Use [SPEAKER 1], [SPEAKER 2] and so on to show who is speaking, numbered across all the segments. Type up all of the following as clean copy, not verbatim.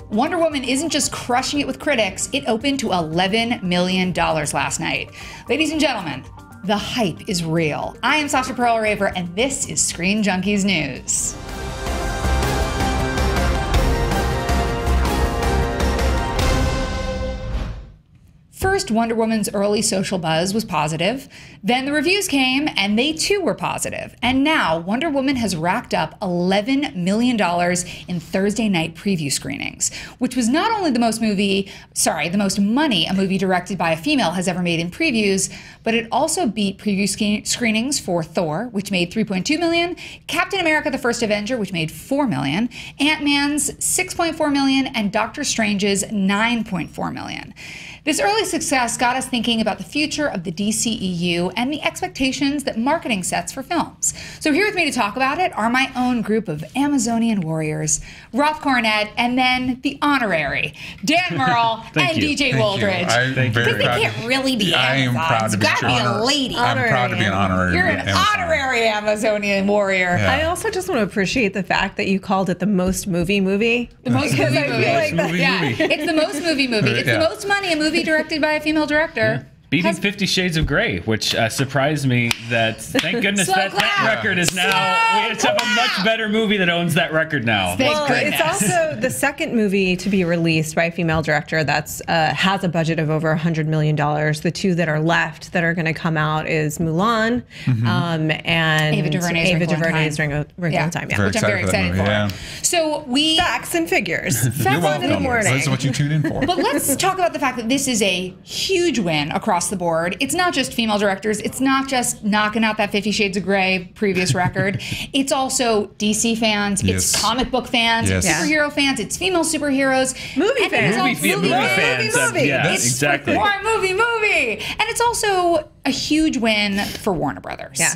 [SPEAKER 1] Wonder Woman isn't just crushing it with critics, it opened to $11 million last night. Ladies and gentlemen, the hype is real. I am Sasha Perl-Raver, and this is Screen Junkies News. First, Wonder Woman's early social buzz was positive. Then the reviews came, and they too were positive. And now, Wonder Woman has racked up $11 million in Thursday night preview screenings, which was not only the most money a movie directed by a female has ever made in previews, but it also beat preview screenings for Thor, which made $3.2 million, Captain America: The First Avenger, which made $4 million, Ant-Man's $6.4 million, and Doctor Strange's $9.4 million. This early success got us thinking about the future of the DCEU and the expectations that marketing sets for films. So here with me to talk about it are my own group of Amazonian warriors, Roth Cornett, and then the honorary Dan Merle and DJ Woldridge. Because they can't really be Amazons.
[SPEAKER 2] I am proud to be
[SPEAKER 1] gotta be a lady.
[SPEAKER 2] I'm proud to be an honorary.
[SPEAKER 1] You're an honorary Amazonian warrior.
[SPEAKER 3] Yeah. I also just want to appreciate the fact that you called it the most movie.
[SPEAKER 1] The most movie. It's the most movie. It's the most money a movie directed by a female director.
[SPEAKER 4] Yeah. Beating 50 Shades of Grey, which surprised me that, thank goodness, that record is now, we have a much better movie that owns that record now.
[SPEAKER 3] Well, it's also the second movie to be released by a female director that's has a budget of over $100 million. The two that are left that are going to come out is Mulan and Ava DuVernay's Wrinkle in Time.
[SPEAKER 1] Which I'm very excited for. Yeah. So
[SPEAKER 3] Facts and figures.
[SPEAKER 2] You're welcome. That's what you tune in for.
[SPEAKER 1] But let's talk about the fact that this is a huge win across the board. It's not just female directors. It's not just knocking out that 50 Shades of Grey previous record. It's also DC fans. Yes. It's comic book fans. Yes. It's superhero fans. It's female superheroes.
[SPEAKER 3] Movie fans.
[SPEAKER 4] Movie fans. Yeah, exactly.
[SPEAKER 1] More movie. And it's also a huge win for Warner Brothers.
[SPEAKER 3] Yeah.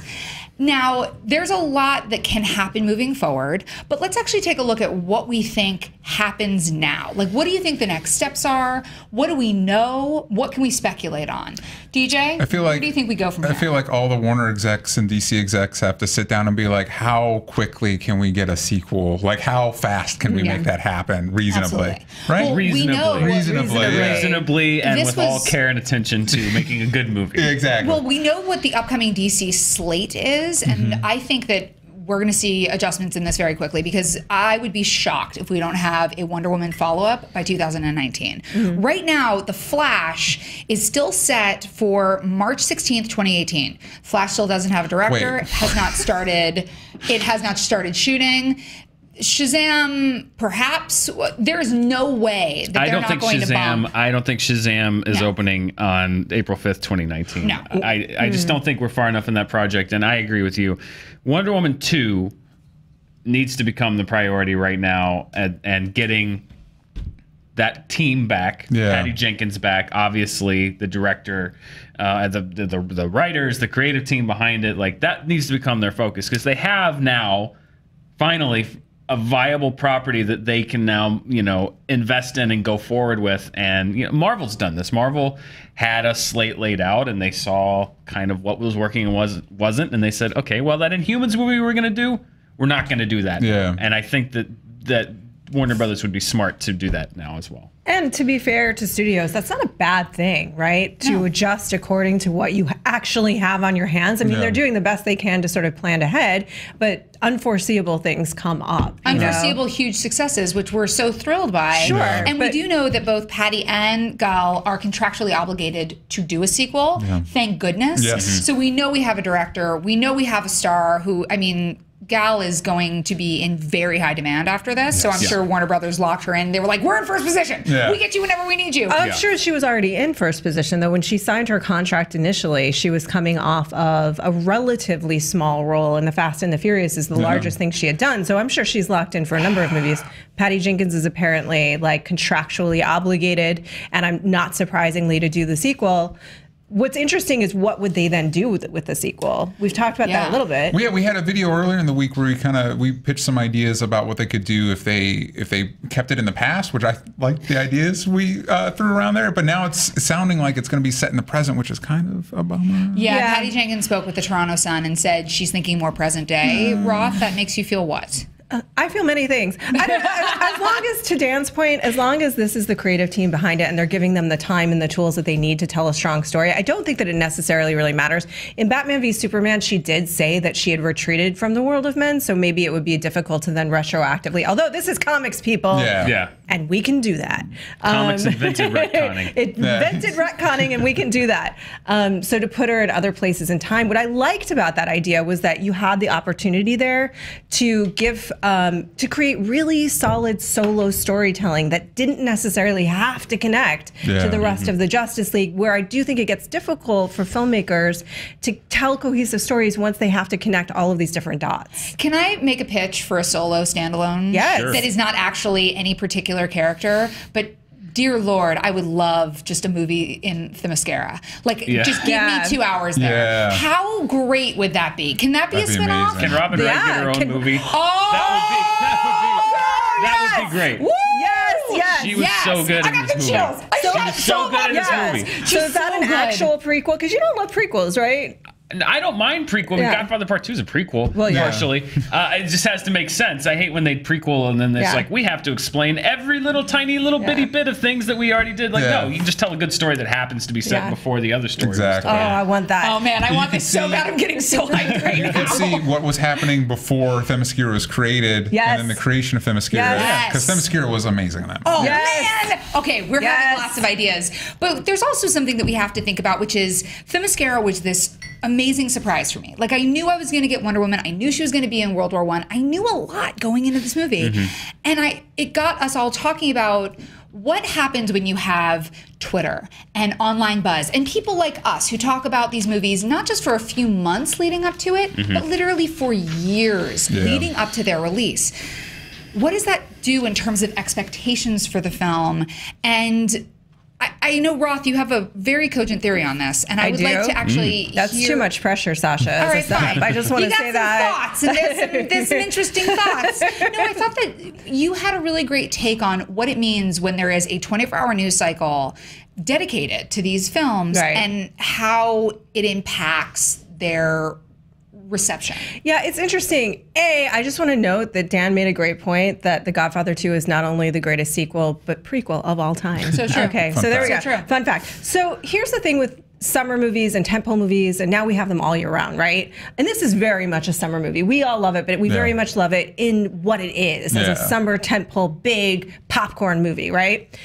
[SPEAKER 1] Now, there's a lot that can happen moving forward, but let's actually take a look at what we think happens now. Like, what do you think the next steps are? What do we know? What can we speculate on? DJ, where do you think we go from here?
[SPEAKER 2] I feel like all the Warner execs and DC execs have to sit down and be like, how quickly can we get a sequel? Like, how fast can we make that happen reasonably?
[SPEAKER 1] Absolutely.
[SPEAKER 2] Right?
[SPEAKER 1] Well,
[SPEAKER 4] reasonably, and with all care and attention to making a good movie.
[SPEAKER 2] Exactly.
[SPEAKER 1] Well, we know what the upcoming DC slate is, and I think that we're going to see adjustments in this very quickly, because I would be shocked if we don't have a Wonder Woman follow-up by 2019. Right now, The Flash is still set for March 16th, 2018. Flash still doesn't have a director, has not started shooting. Shazam, perhaps. There is no way that they're not going to bump.
[SPEAKER 4] I don't think Shazam is opening on April 5th, 2019.
[SPEAKER 1] No.
[SPEAKER 4] I just don't think we're far enough in that project, and I agree with you. Wonder Woman 2 needs to become the priority right now, and getting that team back, Patty Jenkins back, obviously the director, the writers, the creative team behind it, like that needs to become their focus, because they have now finally a viable property that they can now, invest in and go forward with. And Marvel's done this. Marvel had a slate laid out, and they saw kind of what was working and wasn't, and they said, okay, well, that Inhumans movie we're going to do, we're not going to do that.
[SPEAKER 2] Yeah.
[SPEAKER 4] And I think that Warner Brothers would be smart to do that now as well.
[SPEAKER 3] And to be fair to studios, that's not a bad thing, right? To adjust according to what you actually have on your hands. I mean, they're doing the best they can to sort of plan ahead, but unforeseeable things come up.
[SPEAKER 1] Unforeseeable huge successes, which we're so thrilled by.
[SPEAKER 3] Sure.
[SPEAKER 1] And we do know that both Patty and Gal are contractually obligated to do a sequel. Thank goodness.
[SPEAKER 2] Yes.
[SPEAKER 1] So we know we have a director. We know we have a star who, Gal is going to be in very high demand after this, so I'm sure Warner Brothers locked her in. They were like, we're in first position. We get you whenever we need you.
[SPEAKER 3] I'm sure she was already in first position, though. When she signed her contract initially, she was coming off of a relatively small role in The Fast and the Furious is the largest thing she had done, so I'm sure she's locked in for a number of movies. Patty Jenkins is apparently contractually obligated, and I'm not surprisingly to do the sequel. What's interesting is what would they then do with the sequel? We've talked about that a little bit.
[SPEAKER 2] We had a video earlier in the week where we pitched some ideas about what they could do if they kept it in the past, which I like the ideas we threw around there. But now it's sounding like it's going to be set in the present, which is kind of a bummer.
[SPEAKER 1] Yeah, Patty Jenkins spoke with the Toronto Sun and said she's thinking more present day. Roth, that makes you feel what?
[SPEAKER 3] I feel many things. As long as, to Dan's point, as long as this is the creative team behind it and they're giving them the time and the tools that they need to tell a strong story, I don't think that it necessarily really matters. In Batman v Superman, she did say that she had retreated from the world of men, so maybe it would be difficult to then retroactively, although this is comics, people.
[SPEAKER 4] Yeah.
[SPEAKER 3] And we can do that.
[SPEAKER 4] Comics invented retconning.
[SPEAKER 3] It invented retconning, and we can do that. So to put her in other places in time, what I liked about that idea was that you had the opportunity there to give, to create really solid solo storytelling that didn't necessarily have to connect to the rest of the Justice League, where I do think it gets difficult for filmmakers to tell cohesive stories once they have to connect all of these different dots.
[SPEAKER 1] Can I make a pitch for a solo standalone?
[SPEAKER 3] Yes. Sure.
[SPEAKER 1] That is not actually any particular character, but dear Lord, I would love just a movie in Themyscira. Like, just give me 2 hours there.
[SPEAKER 2] Yeah.
[SPEAKER 1] How great would that be? Can that be
[SPEAKER 2] That'd
[SPEAKER 1] a
[SPEAKER 2] be
[SPEAKER 1] spinoff?
[SPEAKER 2] amazing.
[SPEAKER 4] Can Robin Wright get her own movie? That would be great.
[SPEAKER 1] Woo!
[SPEAKER 3] Yes.
[SPEAKER 4] She was so good in this movie.
[SPEAKER 1] She was
[SPEAKER 4] so good in this movie.
[SPEAKER 3] So is that an actual prequel? Because you don't love prequels, right?
[SPEAKER 4] I don't mind prequel.
[SPEAKER 3] Yeah.
[SPEAKER 4] Godfather Part 2 is a prequel,
[SPEAKER 3] Well, yeah.
[SPEAKER 4] partially. It just has to make sense. I hate when they prequel and then it's like, we have to explain every little tiny little bitty bit of things that we already did. Like, no, you can just tell a good story that happens to be set before the other story.
[SPEAKER 2] Exactly.
[SPEAKER 3] Oh, I want that.
[SPEAKER 1] Oh man, I want this so bad. I'm getting so hyped right now.
[SPEAKER 2] You can see what was happening before Themyscira was created,
[SPEAKER 3] Yes.
[SPEAKER 2] and then the creation of Themyscira.
[SPEAKER 3] Yes.
[SPEAKER 2] Because Themyscira was amazing in that movie.
[SPEAKER 1] Oh
[SPEAKER 3] Yes.
[SPEAKER 1] man! Okay, we're having lots of ideas, but there's also something that we have to think about, which is Themyscira was this amazing surprise for me. Like, I knew I was going to get Wonder Woman. I knew she was going to be in World War I. I knew a lot going into this movie, and it got us all talking about what happens when you have Twitter and online buzz and people like us who talk about these movies not just for a few months leading up to it, but literally for years leading up to their release. What does that do in terms of expectations for the film? And I know, Roth, you have a very cogent theory on this, and I would like to actually
[SPEAKER 3] That's
[SPEAKER 1] hear...
[SPEAKER 3] too much pressure, Sasha.
[SPEAKER 1] All right, fine.
[SPEAKER 3] I just want to say that.
[SPEAKER 1] You got some thoughts, and there's some interesting thoughts. No, I thought that you had a really great take on what it means when there is a 24-hour news cycle dedicated to these films and how it impacts their reception.
[SPEAKER 3] Yeah, it's interesting. I just want to note that Dan made a great point that The Godfather 2 is not only the greatest sequel, but prequel of all time.
[SPEAKER 1] So true.
[SPEAKER 3] Okay, so there we go.
[SPEAKER 1] So true.
[SPEAKER 3] Fun fact. So here's the thing with summer movies and tentpole movies, and now we have them all year round, right? And this is very much a summer movie. We all love it, but we very much love it in what it is, as a summer tentpole, big popcorn movie, right?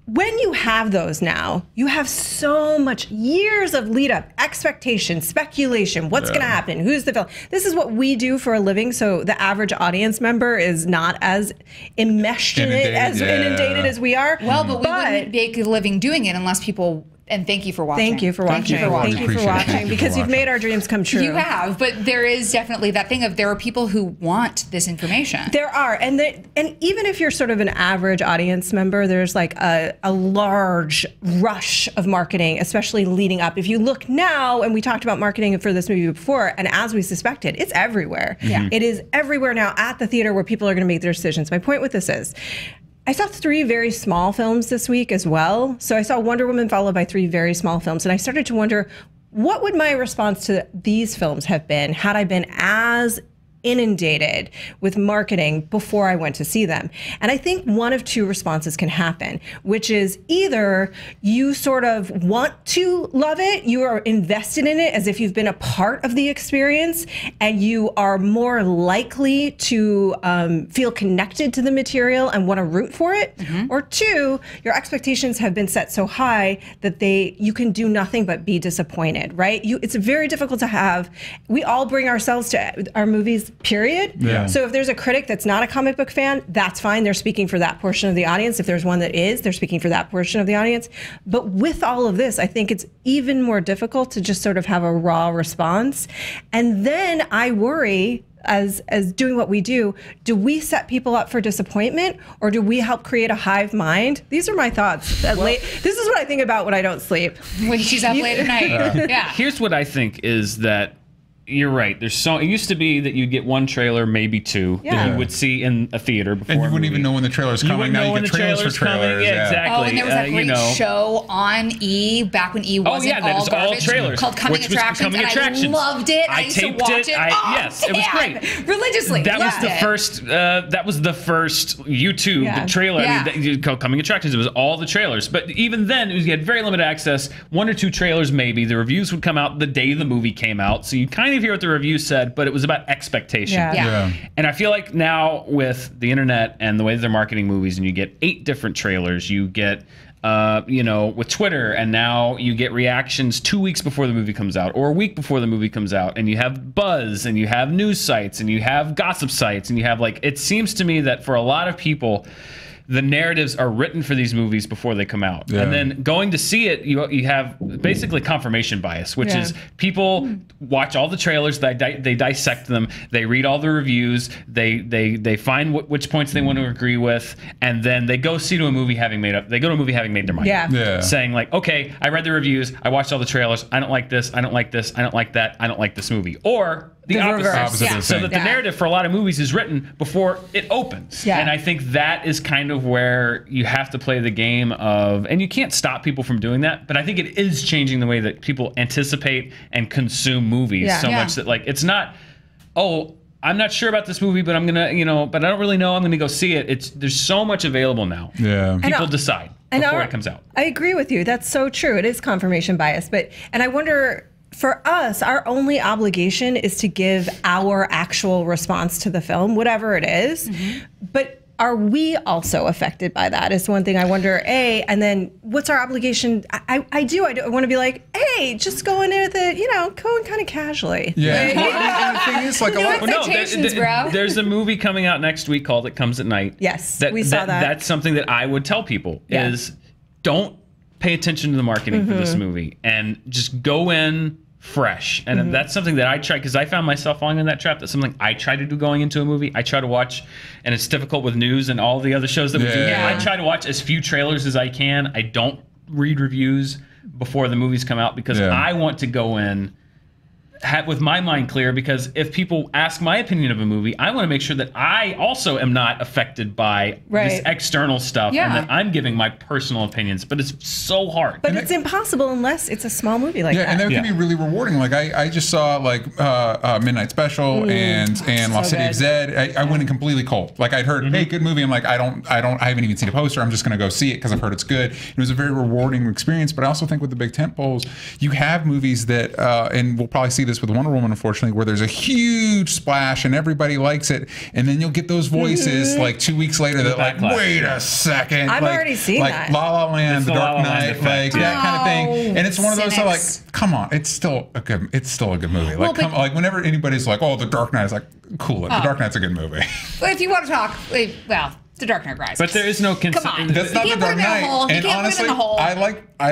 [SPEAKER 3] When you have those now, you have so much years of lead up, expectation, speculation, what's going to happen, who's the film. This is what we do for a living, so the average audience member is not as enmeshed in it, as inundated as we are.
[SPEAKER 1] Well, but we wouldn't make a living doing it unless people... And thank you for watching.
[SPEAKER 3] Thank you for watching. Thank you for watching, because you've made our dreams come true.
[SPEAKER 1] You have, but there is definitely that thing of there are people who want this information.
[SPEAKER 3] There are, and even if you're sort of an average audience member, there's like a large rush of marketing, especially leading up. If you look now, and we talked about marketing for this movie before, and as we suspected, it's everywhere. Yeah. It is everywhere now at the theater where people are going to make their decisions. My point with this is, I saw 3 very small films this week as well. So I saw Wonder Woman followed by 3 very small films. And I started to wonder, what would my response to these films have been had I been as inundated with marketing before I went to see them? And I think one of 2 responses can happen, which is either you sort of want to love it, you are invested in it as if you've been a part of the experience, and you are more likely to feel connected to the material and want to root for it, or 2, your expectations have been set so high that you can do nothing but be disappointed, right? It's very difficult to have, we all bring ourselves to our movies, period. Yeah. So if there's a critic that's not a comic book fan, that's fine. They're speaking for that portion of the audience. If there's one that is, they're speaking for that portion of the audience. But with all of this, I think it's even more difficult to just sort of have a raw response. And then I worry, as doing what we do we set people up for disappointment, or do we help create a hive mind? These are my thoughts. This is what I think about when I don't sleep.
[SPEAKER 1] When she's up late at night. Yeah.
[SPEAKER 4] Here's what I think is that You're right. It used to be that you'd get one trailer, maybe two, that you would see in a theater before.
[SPEAKER 2] And you wouldn't even know when the trailer's coming. Now you get trailers for trailers.
[SPEAKER 4] Yeah, exactly.
[SPEAKER 1] Oh, and there was that great show on E back when E wasn't all garbage,
[SPEAKER 4] trailers,
[SPEAKER 1] called Coming Attractions, and I loved it. I used to watch it.
[SPEAKER 4] Yes, it was great.
[SPEAKER 1] Religiously.
[SPEAKER 4] That was the first. That was the first YouTube trailer.
[SPEAKER 1] Yeah.
[SPEAKER 4] I mean, called Coming Attractions. It was all the trailers, but even then, you had very limited access. 1 or 2 trailers, maybe. The reviews would come out the day the movie came out, so you kind of hear what the review said, but it was about expectation.
[SPEAKER 1] Yeah.
[SPEAKER 4] And I feel like now with the internet and the way that they're marketing movies, and you get 8 different trailers, you get with Twitter, and now you get reactions 2 weeks before the movie comes out or a week before the movie comes out, and you have buzz, and you have news sites, and you have gossip sites, and you have it seems to me that for a lot of people, the narratives are written for these movies before they come out. And then going to see it, you have basically confirmation bias, which is people watch all the trailers, they dissect them, they read all the reviews, they find which points they want to agree with, and then they go to a movie having made their mind. Saying okay, I read the reviews, I watched all the trailers, I don't like this, I don't like this, I don't like that, I don't like this movie. Or the opposite. So that the narrative for a lot of movies is written before it opens. And I think that is kind of where you have to play the game of, and you can't stop people from doing that, but I think it is changing the way that people anticipate and consume movies so much that it's not, I'm not sure about this movie, but I'm gonna, but I don't really know, I'm gonna go see it. There's so much available now. People decide before it comes out.
[SPEAKER 3] I agree with you. That's so true. It is confirmation bias, and I wonder, for us, our only obligation is to give our actual response to the film, whatever it is. But are we also affected by that? Is one thing I wonder, and then what's our obligation? I want to be like, hey, just go in with it, go in kind of casually.
[SPEAKER 2] And the thing is,
[SPEAKER 1] bro.
[SPEAKER 4] There's a movie coming out next week called It Comes at Night.
[SPEAKER 3] Yes, we saw that.
[SPEAKER 4] That's something that I would tell people is don't pay attention to the marketing for this movie and just go in fresh. And that's something that I try, because I found myself falling in that trap. That's something I try to do going into a movie. I try to watch, and it's difficult with news and all the other shows that we do. I try to watch as few trailers as I can. I don't read reviews before the movies come out, because I want to go in with my mind clear, because if people ask my opinion of a movie, I want to make sure that I also am not affected by this external stuff, and that I'm giving my personal opinions. But it's so hard.
[SPEAKER 3] But it's impossible unless it's a small movie like that.
[SPEAKER 2] And that can be really rewarding. Like I just saw Midnight Special and Lost City of Zed. I went in completely cold. Like I'd heard, hey, good movie. I'm like, I haven't even seen a poster. I'm just gonna go see it because I've heard it's good. It was a very rewarding experience. But I also think with the big tent poles, you have movies that, and we'll probably see this with Wonder Woman, unfortunately, where there's a huge splash and everybody likes it, and then you'll get those voices 2 weeks later that wait a second,
[SPEAKER 3] I've already seen
[SPEAKER 2] that, La La Land, The Dark Knight, that kind of thing, and it's one of those that come on, it's still a good movie. Whenever anybody's like, oh, The Dark Knight is cool, The Dark Knight's a good movie.
[SPEAKER 1] But if you want to talk, The Dark Knight Rises.
[SPEAKER 4] But there is no
[SPEAKER 1] Come on.
[SPEAKER 2] That's not The Dark Knight. And honestly, I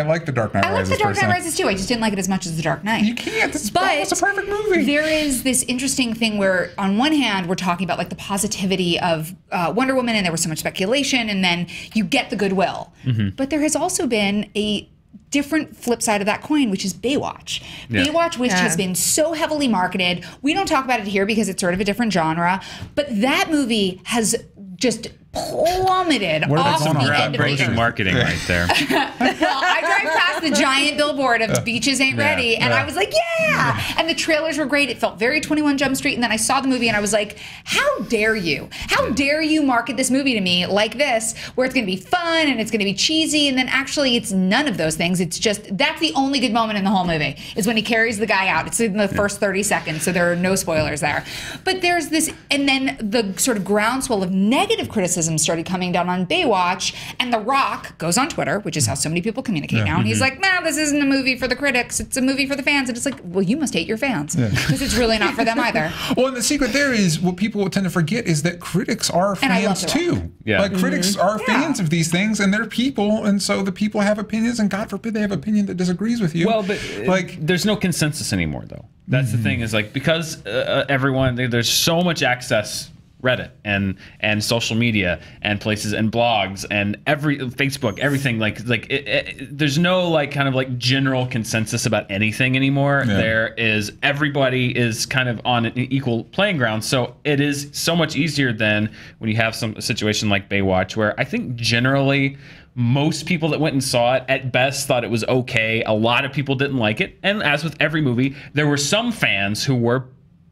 [SPEAKER 2] like The Dark Knight Rises.
[SPEAKER 1] I like The Dark Knight Rises too. I just didn't like it as much as The Dark Knight.
[SPEAKER 2] You can't. It's a perfect movie.
[SPEAKER 1] There is this interesting thing where, on one hand, we're talking about the positivity of Wonder Woman, and there was so much speculation, and then you get the goodwill. But there has also been a different flip side of that coin, which is Baywatch. Baywatch, which has been so heavily marketed. We don't talk about it here because it's sort of a different genre, but that movie has just plummeted off the end of
[SPEAKER 4] groundbreaking marketing right there.
[SPEAKER 1] Well, I drive past the giant billboard of Beaches Ain't Ready, and I was like, and the trailers were great. It felt very 21 Jump Street, and then I saw the movie, and I was like, how dare you? How dare you market this movie to me like this, where it's going to be fun, and it's going to be cheesy, and then actually it's none of those things. It's just, that's the only good moment in the whole movie, is when he carries the guy out. It's in the first 30 seconds, so there are no spoilers there. But there's this, and then the sort of groundswell of negative criticism started coming down on Baywatch, and The Rock goes on Twitter, which is how so many people communicate now, and he's like, nah, this isn't a movie for the critics, it's a movie for the fans. And it's like, well, you must hate your fans, because it's really not for them either.
[SPEAKER 2] Well, and the secret there is, what people tend to forget is that critics are fans too. Critics are fans of these things, and they're people, and so the people have opinions, and God forbid they have an opinion that disagrees with you.
[SPEAKER 4] Well, but there's no consensus anymore, though. That's the thing, is because everyone, there's so much access Reddit and social media and places and blogs and Facebook, everything there's no like kind of like general consensus about anything anymore.
[SPEAKER 2] Yeah.
[SPEAKER 4] There is, everybody is kind of on an equal playing ground. So it is so much easier than when you have a situation like Baywatch, where I think generally most people that went and saw it at best thought it was okay. A lot of people didn't like it. And as with every movie, there were some fans who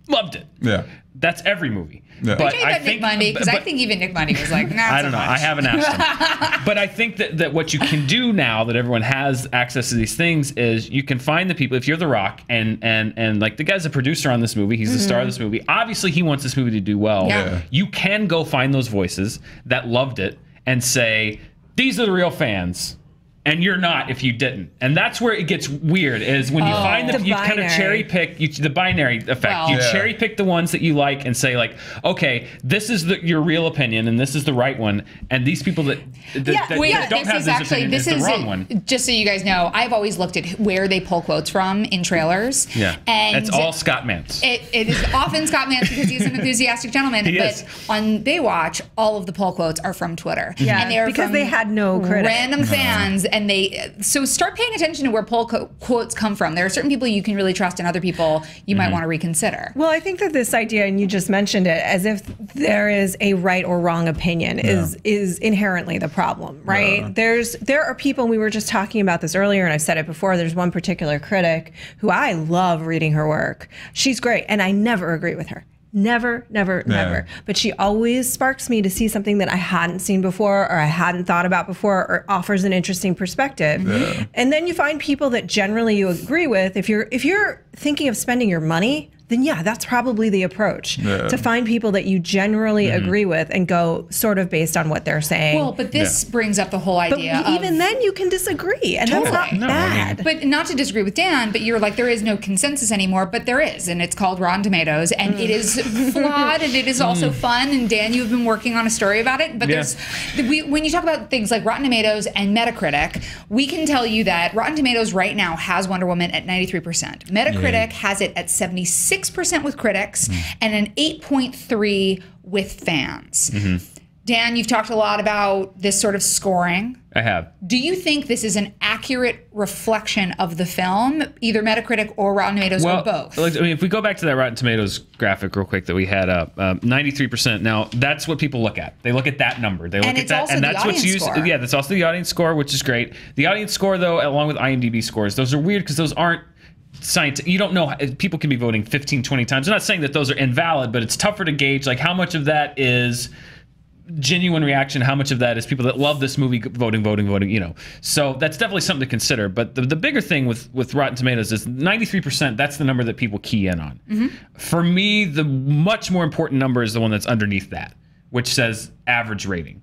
[SPEAKER 4] loved it.
[SPEAKER 2] Yeah.
[SPEAKER 4] That's every movie.
[SPEAKER 2] Yeah.
[SPEAKER 1] But I think Nick Mundy, because I think even Nick Mundy was like, nah,
[SPEAKER 4] I don't know. I haven't asked him. But I think that what you can do now that everyone has access to these things is you can find the people. If you're The Rock and like the guy's a producer on this movie, he's the star of this movie. Obviously, he wants this movie to do well.
[SPEAKER 1] Yeah.
[SPEAKER 4] You can go find those voices that loved it and say, these are the real fans. And you're not if you didn't. And that's where it gets weird, is when you find that you kind of cherry pick the binary effect.
[SPEAKER 1] Well,
[SPEAKER 4] you cherry pick the ones that you like and say like, okay, this is your real opinion and this is the right one. And these people that don't have this opinion is the wrong one.
[SPEAKER 1] Just so you guys know, I've always looked at where they pull quotes from in trailers.
[SPEAKER 4] Yeah.
[SPEAKER 1] And
[SPEAKER 4] it's all Scott Mantz.
[SPEAKER 1] It is often Scott Mantz because he's an enthusiastic gentleman.
[SPEAKER 4] But
[SPEAKER 1] on Baywatch, all of the pull quotes are from Twitter.
[SPEAKER 3] Yeah,
[SPEAKER 1] and they are
[SPEAKER 3] because
[SPEAKER 1] from
[SPEAKER 3] they had no critics.
[SPEAKER 1] Random fans. And so start paying attention to where pull quotes come from. There are certain people you can really trust and other people you might want to reconsider.
[SPEAKER 3] Well, I think that this idea, and you just mentioned it, as if there is a right or wrong opinion is inherently the problem, right? There are people, and we were just talking about this earlier, and I've said it before, there's one particular critic who I love reading her work. She's great, and I never agree with her. Never. But she always sparks me to see something that I hadn't seen before or I hadn't thought about before or offers an interesting perspective. Yeah. And then you find people that generally you agree with. If you're thinking of spending your money, then yeah, that's probably the approach, to find people that you generally agree with and go sort of based on what they're saying.
[SPEAKER 1] Well, but this brings up the whole idea
[SPEAKER 3] but even then you can disagree, and that's not bad.
[SPEAKER 1] But not to disagree with Dan, but you're like, there is no consensus anymore, but there is, and it's called Rotten Tomatoes, and it is flawed, and it is also fun, and Dan, you've been working on a story about it, but when you talk about things like Rotten Tomatoes and Metacritic, we can tell you that Rotten Tomatoes right now has Wonder Woman at 93%. Metacritic has it at 76% with critics and an 8.3 with fans. Dan, you've talked a lot about this sort of scoring.
[SPEAKER 4] I have.
[SPEAKER 1] Do you think this is an accurate reflection of the film, either Metacritic or Rotten Tomatoes or both?
[SPEAKER 4] I mean, if we go back to that Rotten Tomatoes graphic real quick that we had up, 93%. Now, that's what people look at. They look at that number. They look at that, and that's what's used. Yeah, that's also the audience score, which is great. The audience score, though, along with IMDb scores, those are weird because those aren't science. You don't know, people can be voting 15, 20 times. I'm not saying that those are invalid, but it's tougher to gauge like how much of that is genuine reaction, how much of that is people that love this movie voting, you know. So that's definitely something to consider. But the bigger thing with Rotten Tomatoes is 93%, that's the number that people key in on. For me, the much more important number is the one that's underneath that, which says average rating,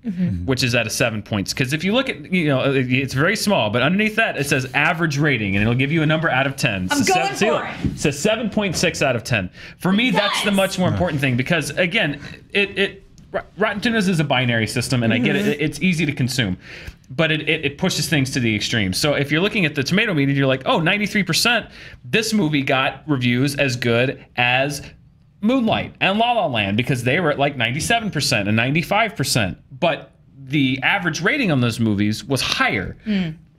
[SPEAKER 4] which is at a 7 points. Because if you look at, you know, it's very small, but underneath that, it says average rating, and it'll give you a number out of 10.
[SPEAKER 1] I'm going for it.
[SPEAKER 4] It says 7.6 out of 10. For me, that's the much more important thing, because, again, Rotten Tomatoes is a binary system, and I get it. It's easy to consume. But it pushes things to the extreme. So if you're looking at the tomato meter, you're like, oh, 93%, this movie got reviews as good as Moonlight and La La Land, because they were at like 97% and 95%. But the average rating on those movies was higher.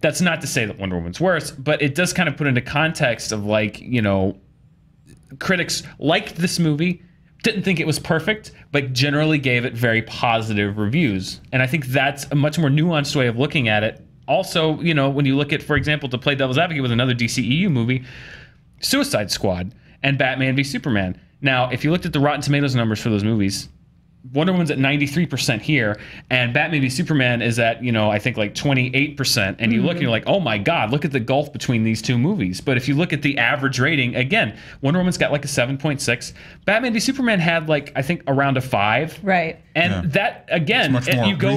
[SPEAKER 4] That's not to say that Wonder Woman's worse, but it does kind of put into context of, like, you know, critics liked this movie, didn't think it was perfect, but generally gave it very positive reviews. And I think that's a much more nuanced way of looking at it. Also, you know, when you look at, for example, to play devil's advocate with another DCEU movie, Suicide Squad and Batman v Superman. Now, if you looked at the Rotten Tomatoes numbers for those movies, Wonder Woman's at 93% here, and Batman v Superman is at, you know, I think like 28%. And you look and you're like, oh my God, look at the gulf between these two movies. But if you look at the average rating, again, Wonder Woman's got like a 7.6. Batman v Superman had like, I think, around a 5.
[SPEAKER 3] Right.
[SPEAKER 4] And that, again, you go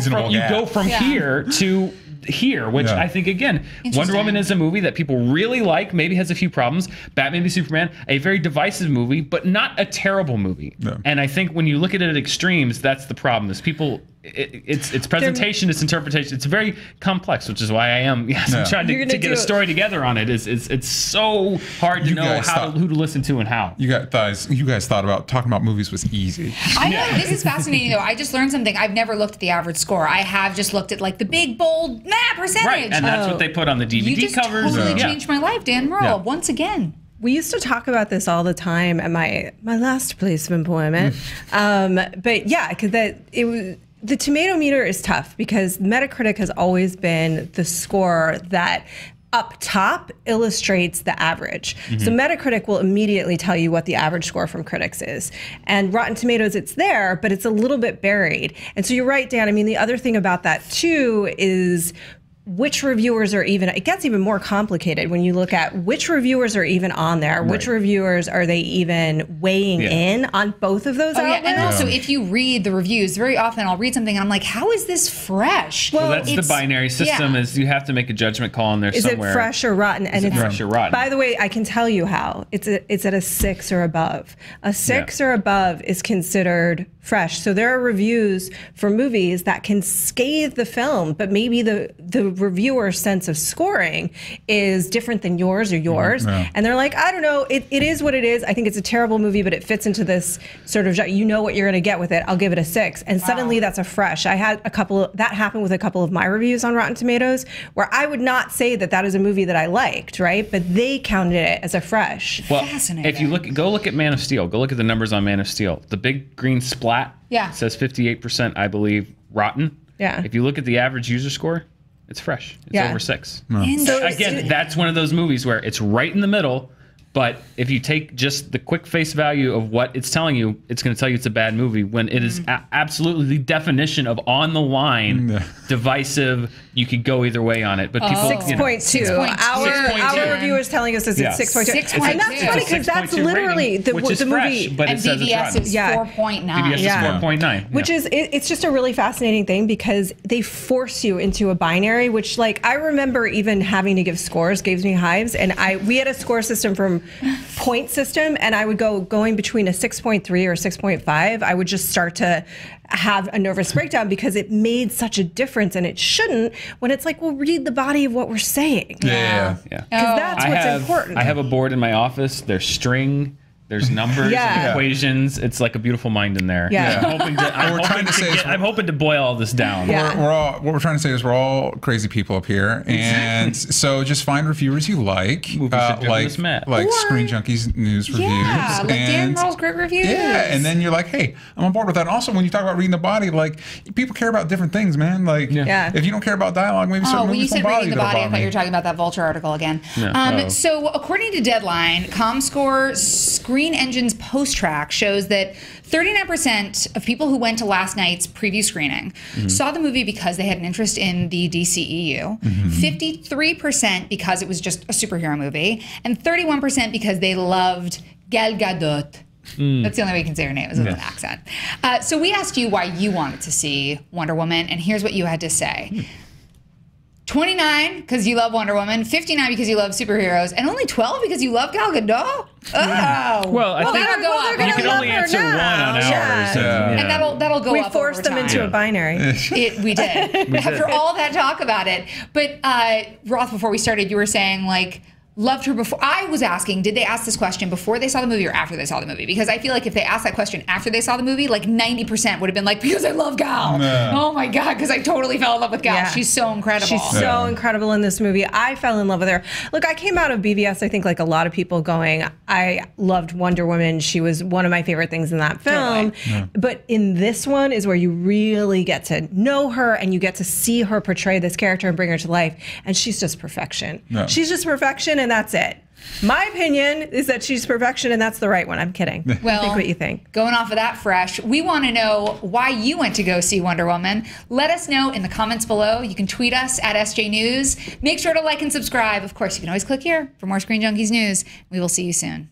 [SPEAKER 4] from here to here, which I think, again, Wonder Woman is a movie that people really like, maybe has a few problems. Batman v Superman, a very divisive movie, but not a terrible movie. And I think when you look at it at extremes, that's the problem, is people it's presentation, it's interpretation. It's very complex, which is why I'm trying to get a story together on it. It's so hard to know who to listen to and how.
[SPEAKER 2] You guys thought about talking about movies was easy.
[SPEAKER 1] I know, this is fascinating though. I just learned something. I've never looked at the average score. I have just looked at like the big bold percentage.
[SPEAKER 4] Right, and that's what they put on the DVD
[SPEAKER 1] you just
[SPEAKER 4] covers.
[SPEAKER 1] Totally changed my life, Dan Merle, once again.
[SPEAKER 3] We used to talk about this all the time at my last place of employment. But yeah, because the tomato meter is tough because Metacritic has always been the score that up top illustrates the average. So Metacritic will immediately tell you what the average score from critics is. And Rotten Tomatoes, it's there, but it's a little bit buried. And so you're right, Dan. I mean, the other thing about that too is which reviewers are even, it gets even more complicated when you look at which reviewers are even on there, which reviewers are they even weighing in on both of those outlets?
[SPEAKER 1] And also if you read the reviews, very often I'll read something and I'm like, how is this fresh?
[SPEAKER 4] Well, that's the binary system is you have to make a judgment call in there somewhere.
[SPEAKER 3] Is it fresh or rotten? And it's
[SPEAKER 4] fresh or rotten?
[SPEAKER 3] By the way, I can tell you how. It's at a 6 or above. A 6 or above is considered fresh. So there are reviews for movies that can scathe the film, but maybe the reviewer's sense of scoring is different than yours or yours. And they're like, I don't know, it is what it is. I think it's a terrible movie, but it fits into this sort of, you know what you're going to get with it. I'll give it a 6. And suddenly that's a fresh. I had that happened with a couple of my reviews on Rotten Tomatoes where I would not say that is a movie that I liked, right? But they counted it as a fresh.
[SPEAKER 4] Well, if you go look at Man of Steel, go look at the numbers on Man of Steel. The big green splat says 58%, I believe, rotten.
[SPEAKER 3] Yeah.
[SPEAKER 4] If you look at the average user score, it's fresh. It's over 6.
[SPEAKER 1] So
[SPEAKER 4] again, that's one of those movies where it's right in the middle, but if you take just the quick face value of what it's telling you, it's going to tell you it's a bad movie when it is absolutely the definition of on the line, divisive. You could go either way on it, but people
[SPEAKER 3] 6.2. Our reviewer is telling us this is 6.2. And that's funny because that's literally the movie.
[SPEAKER 4] But
[SPEAKER 1] and BBS is 4.9.
[SPEAKER 4] BBS is 4.9.
[SPEAKER 3] Which is, it's just a really fascinating thing because they force you into a binary, which like I remember even having to give scores gives me hives. And we had a score system from point system, and I would going between a 6.3 or 6.5. I would just start to have a nervous breakdown because it made such a difference, and it shouldn't when it's like, well, read the body of what we're saying.
[SPEAKER 2] Yeah.
[SPEAKER 3] Because that's what's important.
[SPEAKER 4] I have a board in my office. There's string. There's numbers and equations. It's like a beautiful mind in there. I'm hoping to boil all this down.
[SPEAKER 2] What we're trying to say is we're all crazy people up here, and so just find reviewers you like ScreenJunkies news reviews.
[SPEAKER 1] Yeah, like Dan Merle's great reviews.
[SPEAKER 2] Yeah, and then you're like, hey, I'm on board with that. And also, when you talk about reading the body, like people care about different things, man. Like, if you don't care about dialogue, maybe certain
[SPEAKER 1] when you
[SPEAKER 2] movies
[SPEAKER 1] said
[SPEAKER 2] don't bother
[SPEAKER 1] reading the body, I thought you were talking about that Vulture article again. So according to Deadline, ComScore Screen Engine's post-track shows that 39% of people who went to last night's preview screening saw the movie because they had an interest in the DCEU, 53% because it was just a superhero movie, and 31% because they loved Gal Gadot. That's the only way you can say her name is with an accent. So we asked you why you wanted to see Wonder Woman, and here's what you had to say. 29 because you love Wonder Woman, 59 because you love superheroes, and only 12 because you love Gal Gadot? Oh.
[SPEAKER 4] Well, I think
[SPEAKER 1] that'll go up.
[SPEAKER 4] You can only answer one on ours.
[SPEAKER 1] And that'll go up.
[SPEAKER 3] We forced them into a binary.
[SPEAKER 1] We did. After all that talk about it. But Roth, before we started, you were saying like, loved her before. I was asking, did they ask this question before they saw the movie or after they saw the movie? Because I feel like if they asked that question after they saw the movie, like 90% would have been like, because I love Gal. Oh my God, because I totally fell in love with Gal. Yeah. She's so incredible.
[SPEAKER 3] She's so incredible in this movie. I fell in love with her. Look, I came out of BVS, I think like a lot of people going, I loved Wonder Woman. She was one of my favorite things in that film. But in this one is where you really get to know her and you get to see her portray this character and bring her to life. And she's just perfection. She's just perfection, and that's it. My opinion is that she's perfection, and that's the right one. I'm kidding.
[SPEAKER 1] Well,
[SPEAKER 3] think what you think.
[SPEAKER 1] Going off of that fresh, we want to know why you went to go see Wonder Woman. Let us know in the comments below. You can tweet us at SJ News. Make sure to like and subscribe. Of course, you can always click here for more Screen Junkies news. We will see you soon.